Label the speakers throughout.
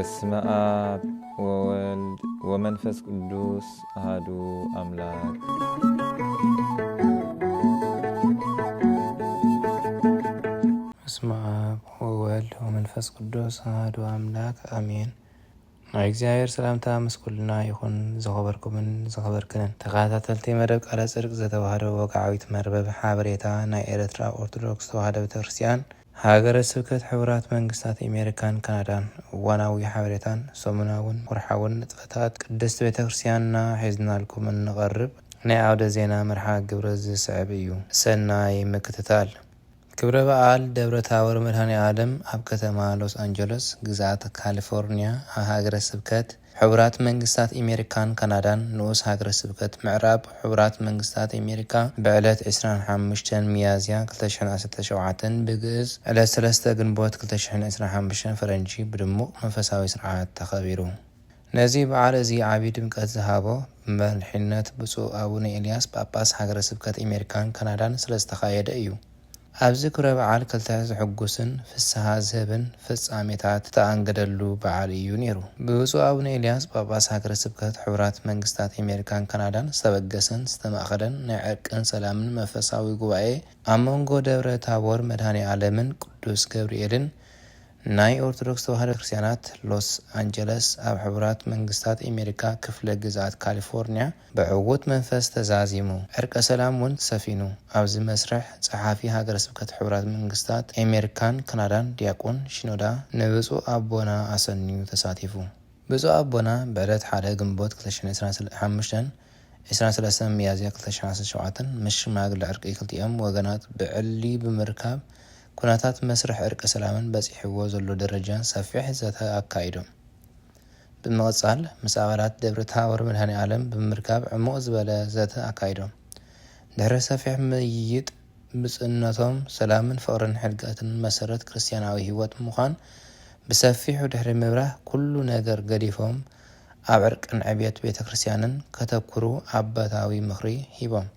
Speaker 1: በስመ አብ ወወልድ ወመንፈስ ቅዱስ አሐዱ አምላክ። በስመ አብ ወወልድ ወመንፈስ ቅዱስ አሐዱ አምላክ አሜን። ናይ እግዚአብሔር ሰላምታ ምስኩልና ይኹን። ዘኸበርኩምን ዘኸበርክንን ተኸታተልቲ መደብ ቃለ ጽድቅ ዘተዋህዶ ወግዓዊት መርበብ ሓበሬታ ናይ ኤርትራ ኦርቶዶክስ ተዋህዶ ቤተክርስቲያን ሃገረ ስብከት ሕቡራት መንግስታት አሜሪካን ካናዳን እዋናዊ ሓበሬታን ሰሙናውን ወርሓውን ንጥፈታት ቅድስት ቤተክርስቲያንና ሒዝናልኩም እንቐርብ ናይ ዓውደ ዜና መርሓ ግብረ ዝስዕብ እዩ። ሰናይ ምክትታል። ክብረ በዓል ደብረ ታቦር መድኃኔ ዓለም ኣብ ከተማ ሎስ አንጀለስ ግዛት ካሊፎርኒያ ኣብ ሃገረ ስብከት ሕቡራት መንግስታት አሜሪካን ካናዳን ንኡስ ሃገረ ስብከት ምዕራብ ሕቡራት መንግስታት አሜሪካ ብዕለት 25 ሚያዝያ 2017 ብግዕዝ ዕለት 3 ግንቦት 2025 ፈረንጂ ብድሙቕ መንፈሳዊ ስርዓት ተኸቢሩ። ነዚ በዓል እዚ ዓብይ ድምቀት ዝሃቦ ብመሪሕነት ብፁዕ አቡነ ኤልያስ ጳጳስ ሃገረ ስብከት አሜሪካን ካናዳን ስለዝተኻየደ እዩ። ኣብዚ ክብረ በዓል ክልተ ዝሕጉስን ፍስሓ ዝህብን ፍጻሜታት ተኣንገደሉ በዓል እዩ ነይሩ። ብብፁዕ አቡነ ኤልያስ ጳጳስ ሃገረ ስብከት ሕቡራት መንግስታት አሜሪካን ካናዳን ዝተበገሰን ዝተማእኸለን ናይ ዕርቅን ሰላምን መንፈሳዊ ጉባኤ ኣብ መንጎ ደብረ ታቦር መድኃኔ ዓለምን ቅዱስ ገብርኤልን ናይ ኦርቶዶክስ ተዋህዶ ክርስቲያናት ሎስ አንጀለስ ኣብ ሕቡራት መንግስታት አሜሪካ ክፍለ ግዛት ካሊፎርኒያ ብዕውት መንፈስ ተዛዚሙ ዕርቀ ሰላም እውን ሰፊኑ። ኣብዚ መስርሕ ጸሓፊ ሃገረ ስብከት ሕቡራት መንግስታት አሜሪካን ካናዳን ዲያቆን ሽኖዳ ንብፁዕ አቦና ኣሰንዩ ተሳቲፉ። ብፁዕ አቦና ብዕለት 1 ግንቦት 2025 23 ሚያዝያ 2017 ምስ ሽማግለ ዕርቂ ክልቲኦም ወገናት ብዕሊ ብምርካብ ኩነታት መስርሕ ዕርቀ ሰላምን በፂሕዎ ዘሎ ደረጃን ሰፊሕ ዘተ ኣካይዶም። ብምቕጻል ምስ ኣባላት ደብረ ታቦር መድኃኔ ዓለም ብምርካብ ዕሙቕ ዝበለ ዘተ ኣካይዶም። ድሕሪ ሰፊሕ ምይይጥ ብጽነቶም ሰላምን ፍቕርን ሕድገትን መሰረት ክርስቲያናዊ ህይወት ምዃን ብሰፊሑ ድሕሪ ምብራህ ኩሉ ነገር ገዲፎም ኣብ ዕርቅን ዕብየት ቤተ ክርስቲያንን ከተኩሩ ኣባታዊ ምኽሪ ሂቦም።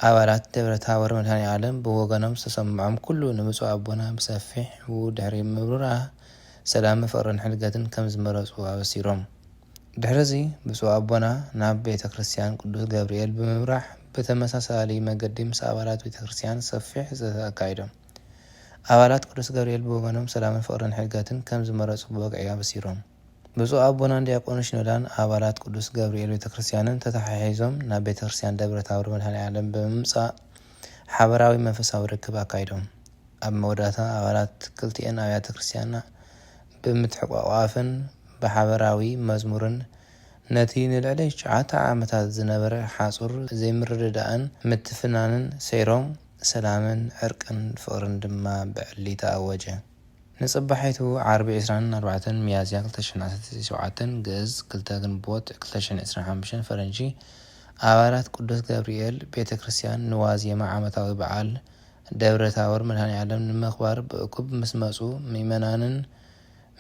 Speaker 1: ኣባላት ደብረ ታቦር መድኃኔ ዓለም ብወገኖም ዝተሰምዖም ኩሉ ንብፁዕ አቦና ብሰፊሕ ድሕሪ ምብራህ ሰላምን ፍቕርን ሕድገትን ከም ዝመረፁ ኣበሲሮም። ድሕሪዚ ብፁዕ አቦና ናብ ቤተ ክርስቲያን ቅዱስ ገብርኤል ብምብራህ ብተመሳሳሊ መገዲ ምስ ኣባላት ቤተ ክርስቲያን ሰፊሕ ዘተኣካይዶም። ኣባላት ቅዱስ ገብርኤል ብወገኖም ሰላምን ፍቕርን ሕድገትን ከም ዝመረፁ ብወግዒ ኣበሲሮም። ብፁዕ አቦናን ዲያቆን ሽኖዳን ኣባላት ቅዱስ ገብርኤል ቤተ ክርስቲያንን ተተሓሒዞም ናብ ቤተ ክርስቲያን ደብረ ታቦር መድኃኔ ዓለም ብምምጻእ ሓበራዊ መንፈሳዊ ርክብ ኣካይዶም። ኣብ መወዳእታ ኣባላት ክልቲአን ኣብያተ ክርስቲያና ብምትሕቋቋፍን ብሓበራዊ መዝሙርን ነቲ ንልዕሊ 9 ዓመታት ዝነበረ ሓጹር ዘይምርድዳእን ምትፍናንን ሰይሮም ሰላምን ዕርቅን ፍቕርን ድማ ብዕሊ ተኣወጀ። ንጽባሒቱ ዓርቢ 24 ሚያዝያ 2017 ግዕዝ 2 ግንቦት 2025 ፈረንጂ ኣባላት ቅዱስ ገብርኤል ቤተ ክርስቲያን ንዋዜማ ዓመታዊ በዓል ደብረ ታቦር መድኃኔ ዓለም ንምኽባር ብእኩብ ምስ መጹ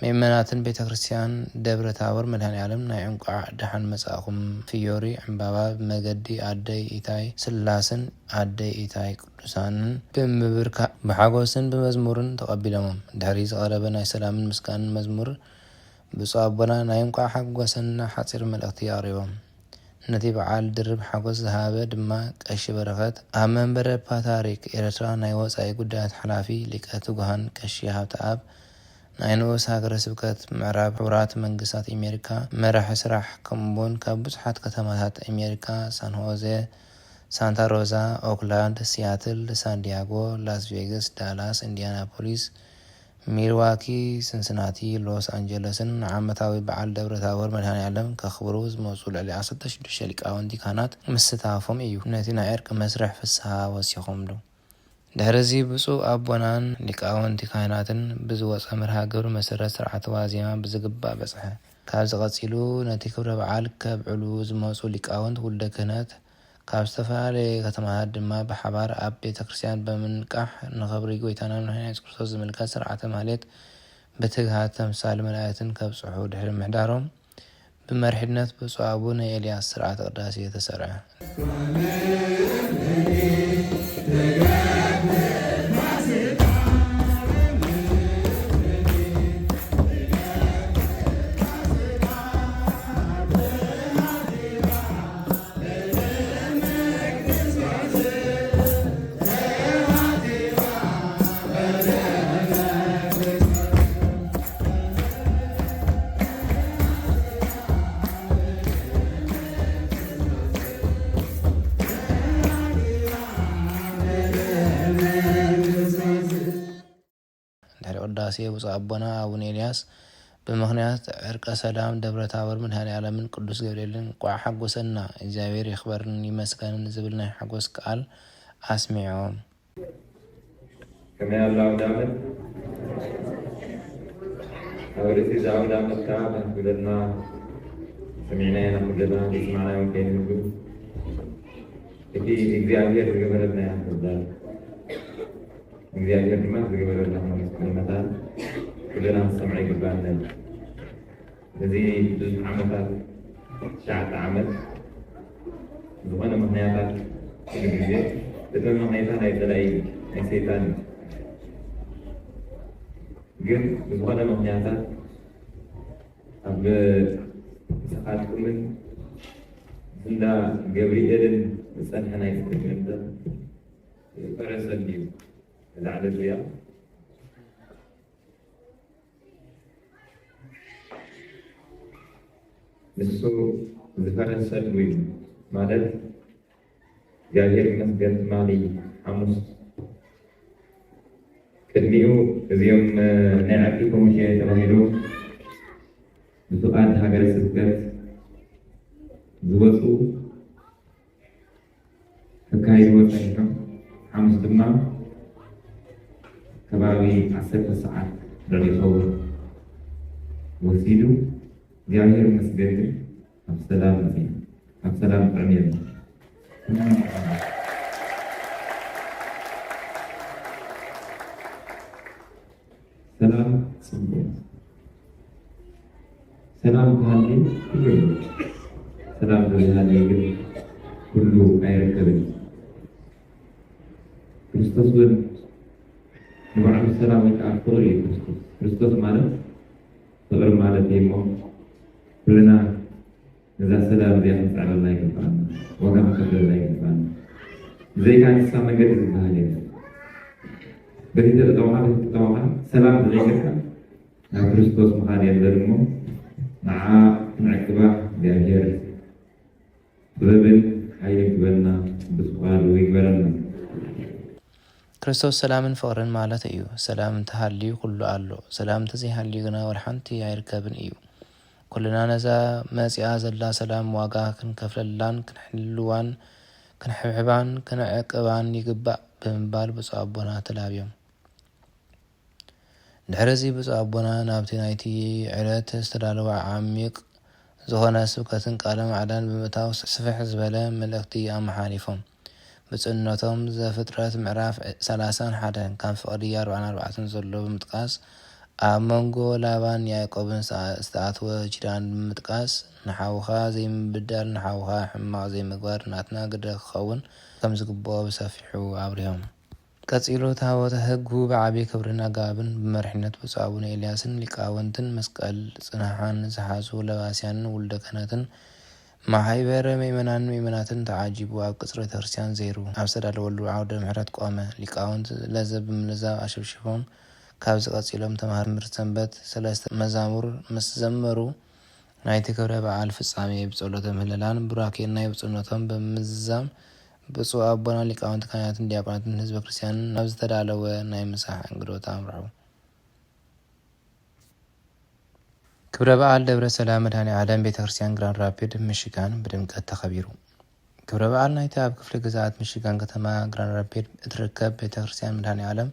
Speaker 1: ምእመናትን ቤተ ክርስቲያን ደብረ ታቦር መድኃኔ ዓለም ናይ ዕንቋዕ ድሓን መጻእኹም ፍዮሪ ዕምባባ ብመገዲ ኣደይ ኢታይ ስላስን ኣደይ ኢታይ ቅዱሳንን ብምብርካ ብሓጎስን ብመዝሙርን ተቐቢሎሞም። ድሕሪ ዝቐረበ ናይ ሰላምን ምስጋንን መዝሙር ብፁዕ አቦና ናይ ዕንቋዕ ሓጎስና ሓፂር መልእኽቲ ኣቕሪቦም። ነቲ በዓል ድርብ ሓጎስ ዝሃበ ድማ ቀሺ በረኸት ኣብ መንበረ ፓትርያርክ ኤርትራ ናይ ወፃኢ ጉዳያት ሓላፊ ሊቀ ትጉሃን ቀሺ ሃብተኣብ ናይ ንኡስ ሃገረ ስብከት ምዕራብ ሕቡራት መንግስታት አሜሪካ መራሒ ስራሕ ከምኡውን ካብ ብዙሓት ከተማታት አሜሪካ ሳን ሆዜ፣ ሳንታ ሮዛ፣ ኦክላንድ፣ ሲያትል፣ ሳን ዲያጎ፣ ላስ ቬጋስ፣ ዳላስ፣ ኢንዲያናፖሊስ፣ ሚልዋኪ፣ ሲንሲናቲ፣ ሎስ አንጀለስን ዓመታዊ በዓል ደብረ ታቦር መድኃኔ ዓለም ከኽብሩ ዝመፁ ልዕሊ 16 ሊቃውንቲ ካህናት ምስታፎም እዩ። ነቲ ናይ ዕርቂ መስርሕ ፍስሓ ወሲኾምሉ። ድሕሪዚ ብፁዕ አቦናን ሊቃውንቲ ካህናትን ብዝወፀ መርሃ ግብሪ መሰረት ስርዓተ ዋዜማ ብዝግባእ በጽሐ። ካብዚ ቀፂሉ ነቲ ክብረ በዓል ከብዕሉ ዝመፁ ሊቃውንቲ ውልደ ክህነት ካብ ዝተፈላለየ ከተማታት ድማ ብሓባር ኣብ ቤተ ክርስቲያን ብምንቃሕ ንኽብሪ ጎይታና መድኃኒትና ኢየሱስ ክርስቶስ ዝምልከት ስርዓተ ማህሌት ብትግሃት ተምሳሊ መላእክትን ከብጽሑ ድሕሪ ምሕዳሮም ብመሪሕነት ብፁዕ አቡነ ኤልያስ ስርዓተ ቅዳሴ ተሰርዐ። ቅዳሴ ብፁዕ አቦና አቡነ ኤልያስ በምክንያት ዕርቀ ሰላም ደብረ ታቦር መድኃኔዓለምን ቅዱስ ገብርኤልን ቋዕ ሓጎሰና እግዚአብሔር ይኽበርን ይመስገንን ዝብል ናይ ሓጎስ ቃል ኣስሚዖም
Speaker 2: ከመይ ኣሎ ኣውደ ዓመት ኣብ ርእሲ እዚ ኣውደ ዓመት ከዓ ብለና ሰሚዕናዮ ኩለና ስማዕናዮ ከይንህሉ እቲ እግዚኣብሔር ዝገበረልና ያክዛል እግዚአብሔር ድማ ዝገበረልና መስቀልመታት ኩለና ሰምዐ ይግባአና እዚ ብዙሕ ዓመታት 9 ዓመት ዝኾነ ምክንያታት ግዜ እቶም ምክንያታት ናይ ፀላኢ ናይ ሰይጣን ግን ዝኾነ ምክንያታት ኣብ ሰዓትኩምን እንዳ ገብርኤልን ዝፀንሐ ናይ ትምህርት ፈረሰል እዩ እዚ ዓለት እያ ንሱ ዝፈረሰል እዩ ማለት እግዚአብሔር ይመስገን ትማሊ ሐሙስ ቅድሚኡ እዚኦም ናይ ዓዲ ኮሚቴ ተባሂሉ ብፍቃድ ሃገረ ስብከት ዝወፁ ተካሂድዎ ፀኒሖም ሐሙስ ድማ ከባቢ 10 ሰዓት ደቂቀው ወሲዱ እግዚአብሔር ይመስገን ኣብ ሰላም መፅና ኣብ ሰላም ጥዕሜና ሰላም ጽቡቅ ሰላም ካለ ሰላም ካለ ግን ሁሉ አይረከብም ክርስቶስ ግን ንባዕሉ ሰላም ይቃፍር ክርስቶስ ማለት ፍቅር ማለት ይሞ ኩልና እዛ ሰላም እዚኣ ክንፃዕረልና ይግባአና ዋጋ ክንከፍለላ ይግባአና ዘይካ ንሳ መንገዲ ዝበሃል የለ በፊት ተጠዋማ ሰላም ዘይከካ ናብ ክርስቶስ ምኻድ የለ ድሞ ንዓ ክንዕቅባ እግዚአብሔር ጥበብን ሓይሊ ግበልና ብስኳሉ ይግበረና
Speaker 1: ክርስቶስ ሰላምን ፍቅርን ማለት እዩ ሰላም እንተሃልዩ ኩሉ ኣሎ ሰላም እንተዘይሃልዩ ግና ወደ ሓንቲ ኣይርከብን እዩ ኩልና ነዛ መፂኣ ዘላ ሰላም ዋጋ ክንከፍለላን ክንሕልዋን ክንሕብሕባን ክንዕቅባን ይግባእ ብምባል ብፁዕ ኣቦና ተላብዮም ድሕረዚ ብፁዕ ኣቦና ናብቲ ናይቲ ዕለት ዝተዳለወ ዓሚቕ ዝኾነ ስብከትን ቃለ ማዕዳን ብምእታው ስፍሕ ዝበለ መልእክቲ ኣመሓሊፎም ብፅዕነቶም ዘፍጥረት ምዕራፍ 31 ካብ ፍቕዲ 44 ዘሎ ብምጥቃስ ኣብ መንጎ ላባን ያዕቆብን ዝተኣተወ ኪዳን ብምጥቃስ ንሓውኻ ዘይምብዳል ንሓውኻ ሕማቕ ዘይምግባር ናትና ግደ ክኸውን ከም ዝግብኦ ብሰፊሑ ኣብርሆም ቀፂሉ ታቦተ ሕጉ ብዓብዪ ክብርን ኣገባብን ብመርሕነት ብፁዕ ኣቡነ ኤልያስን ሊቃውንትን መስቀል ጽንሓን ዝሓዙ ለባስያንን ውልደ ክህነትን ማሕበረ ምእመናንን ምእመናትን ተዓጂቡ ኣብ ቅፅሪ ቤተክርስትያን ዘይሩ ኣብ ዝተዳለወሉ ዓውደ ምሕረት ቆመ ሊቃውንት ለዘብ ብምልዛብ ኣሸብሽቦም ካብዚ ቀፂሎም ተምሃሮ ትምህርቲ ሰንበት 3 መዛሙር ምስ ዘመሩ ናይቲ ክብረ በዓል ፍጻሜ ብጸሎተ ምህለላን ቡራኬን ናይ ብፅዕነቶም ብምዝዛም ብፁዕ ኣቦና ሊቃውንቲ ካህናትን ዲያቆናትን ህዝበ ክርስቲያንን ናብ ዝተዳለወ ናይ ምሳሕ እንግዶት ኣምርሑ ክብረ በዓል ደብረ ሰላም መድኃኔዓለም ቤተ ክርስቲያን ግራንድ ራፒድ ሚሽጋን በድምቀት ተኸቢሩ ክብረ በዓል ናይቲ ኣብ ክፍለ ግዛኣት ሚሽጋን ከተማ ግራንድ ራፒድ እትርከብ ቤተ ክርስቲያን መድኃኔዓለም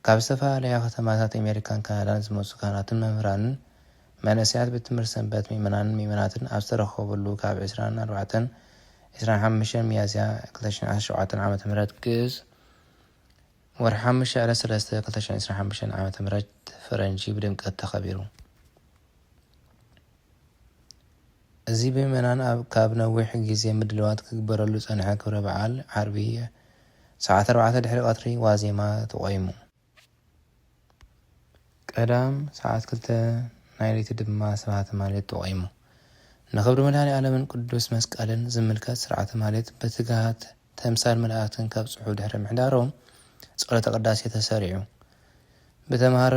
Speaker 1: ካብ ዝተፈላለያ ከተማታት ኣሜሪካን ካናዳን ዝመፁ ካህናትን መምህራንን መንእሰያት ቤት ትምህርቲ ሰንበት ምእመናንን ምእመናትን ኣብ ዝተረኸበሉ ካብ 24-25 ሚያዝያ 2017 ዓ.ም ግእዝ ወርሒ 5/3/2025 ዓ.ም ፈረንጂ ብድምቀት ተኸቢሩ እዚ ብምእመናን ካብ ነዊሕ ግዜ ምድለዋት ክግበረሉ ፀንሐ ክብረ በዓል ዓርቢ ሰዓት 4 ድሕሪ ቀትሪ ዋዜማ ተቆይሙ ቀዳም ሰዓት 2 ናይ ለይቲ ድማ ስብሐተ ማህሌት ተቆይሙ ንክብሪ መድኃኔዓለምን ቅዱስ መስቀልን ዝምልከት ስርዓተ ማህሌት በትግሃት ተምሳል መላእክትን ከብፅሑ ድሕሪ ምሕዳሮም ጸሎተ ቅዳሴ ተሰሪዑ በተምሃሮ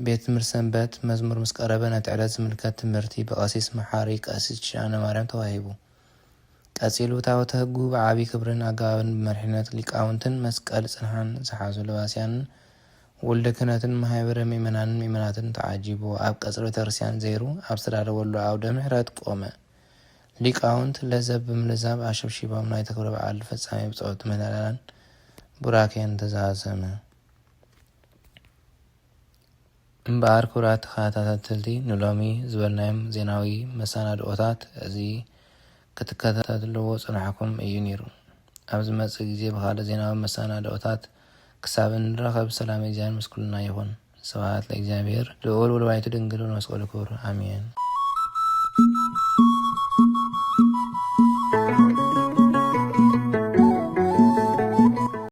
Speaker 1: ቤት ትምህርቲ ሰንበት መዝሙር ምስ ቀረበ ነቲ ዕለት ዝምልከት ትምህርቲ ብቀሲስ መሓሪ ቀሲስ ኪዳነ ማርያም ተዋሂቡ ቀፂሉ ታቦተ ሕጉ ብዓብዪ ክብርን ኣገባብን ብመርሕነት ሊቃውንትን መስቀል ጽንሓን ዝሓዙ ለባስያንን ወልደ ክህነትን ማህበረ ምእመናትን ተዓጂቡ ኣብ ቀጽሪ ቤተክርስትያን ዘይሩ ኣብ ዝተዳለወሉ ኣውደ ምሕረት ቆመ። ሊቃውንት ለዘብ ብምልዛብ ኣሸብሺቦም ናይ ክብረ በዓል ፍጻሜ ብጸወት ምህለላን ቡራኬን ተዛዘመ። እምበኣር ክቡራት ተኸታተልቲ ንሎሚ ዝበልናዮም ዜናዊ መሰናድኦታት እዚ ክትከታተልዎ ጽንሐኩም እዩ ነይሩ። ኣብ ዝመጽእ ግዜ ብካልእ ዜናዊ መሰናድኦታት ክሳብ እንረኸብ ሰላም እግዚአብሔር ምስ ኩልና ይኹን። ስብሐት ለእግዚአብሔር ልዑል ወለወላዲቱ ድንግል ወለመስቀሉ ክቡር አሜን።